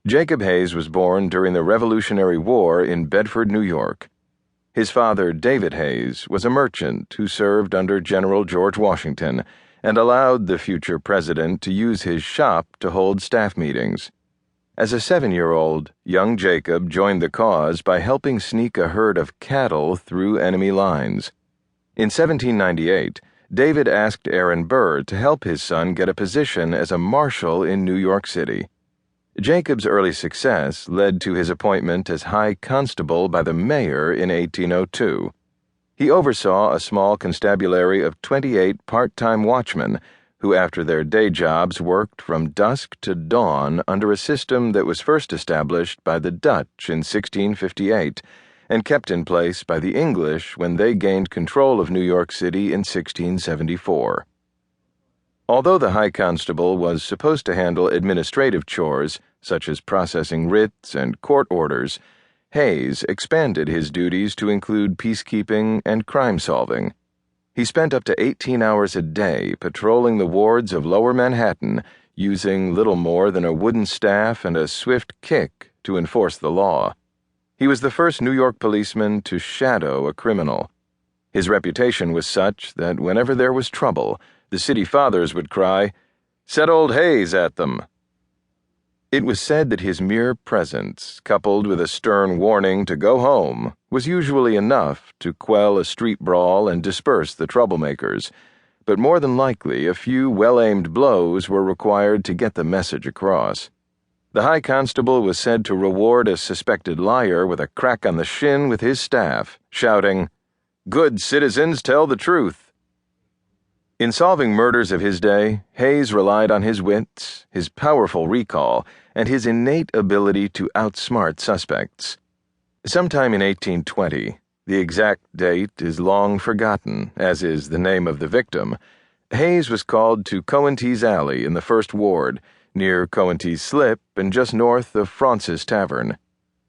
Jacob Hayes was born during the Revolutionary War in Bedford, New York. His father, David Hayes, was a merchant who served under General George Washington and allowed the future president to use his shop to hold staff meetings. As a 7-year-old, young Jacob joined the cause by helping sneak a herd of cattle through enemy lines. In 1798, David asked Aaron Burr to help his son get a position as a marshal in New York City. Jacob's early success led to his appointment as High Constable by the mayor in 1802. He oversaw a small constabulary of 28 part-time watchmen who, after their day jobs, worked from dusk to dawn under a system that was first established by the Dutch in 1658 and kept in place by the English when they gained control of New York City in 1674. Although the High Constable was supposed to handle administrative chores, such as processing writs and court orders, Hayes expanded his duties to include peacekeeping and crime-solving. He spent up to 18 hours a day patrolling the wards of Lower Manhattan, using little more than a wooden staff and a swift kick to enforce the law. He was the first New York policeman to shadow a criminal. His reputation was such that whenever there was trouble, the city fathers would cry, "Set old Hayes at them." It was said that his mere presence, coupled with a stern warning to go home, was usually enough to quell a street brawl and disperse the troublemakers, but more than likely a few well-aimed blows were required to get the message across. The High Constable was said to reward a suspected liar with a crack on the shin with his staff, shouting, "Good citizens, tell the truth." In solving murders of his day, Hayes relied on his wits, his powerful recall, and his innate ability to outsmart suspects. Sometime in 1820, the exact date is long forgotten, as is the name of the victim, Hayes was called to Coenties Alley in the First Ward, near Coenties Slip and just north of Fraunces Tavern.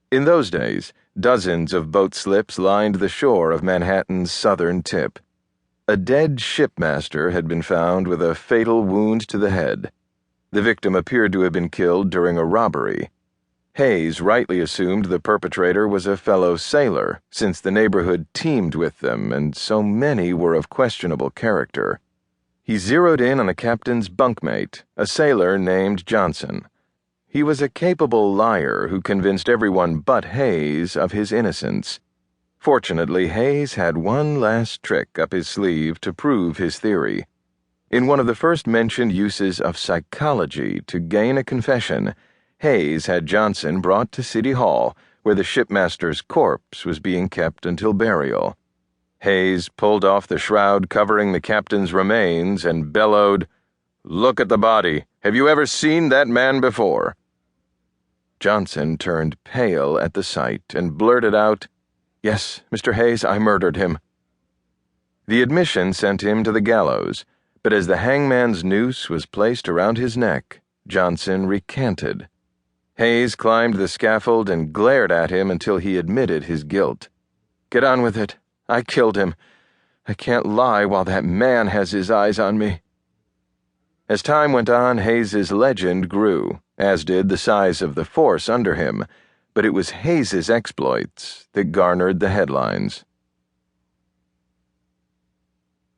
In those days, dozens of boat slips lined the shore of Manhattan's southern tip. A dead shipmaster had been found with a fatal wound to the head. The victim appeared to have been killed during a robbery. Hayes rightly assumed the perpetrator was a fellow sailor, since the neighborhood teemed with them and so many were of questionable character. He zeroed in on a captain's bunkmate, a sailor named Johnson. He was a capable liar who convinced everyone but Hayes of his innocence. Fortunately, Hayes had one last trick up his sleeve to prove his theory. In one of the first mentioned uses of psychology to gain a confession, Hayes had Johnson brought to City Hall, where the shipmaster's corpse was being kept until burial. Hayes pulled off the shroud covering the captain's remains and bellowed, "Look at the body. Have you ever seen that man before?" Johnson turned pale at the sight and blurted out, "Yes, Mr. Hayes, I murdered him." The admission sent him to the gallows, but as the hangman's noose was placed around his neck, Johnson recanted. Hayes climbed the scaffold and glared at him until he admitted his guilt. "Get on with it. I killed him. I can't lie while that man has his eyes on me." As time went on, Hayes's legend grew, as did the size of the force under him, but it was Hayes's exploits that garnered the headlines.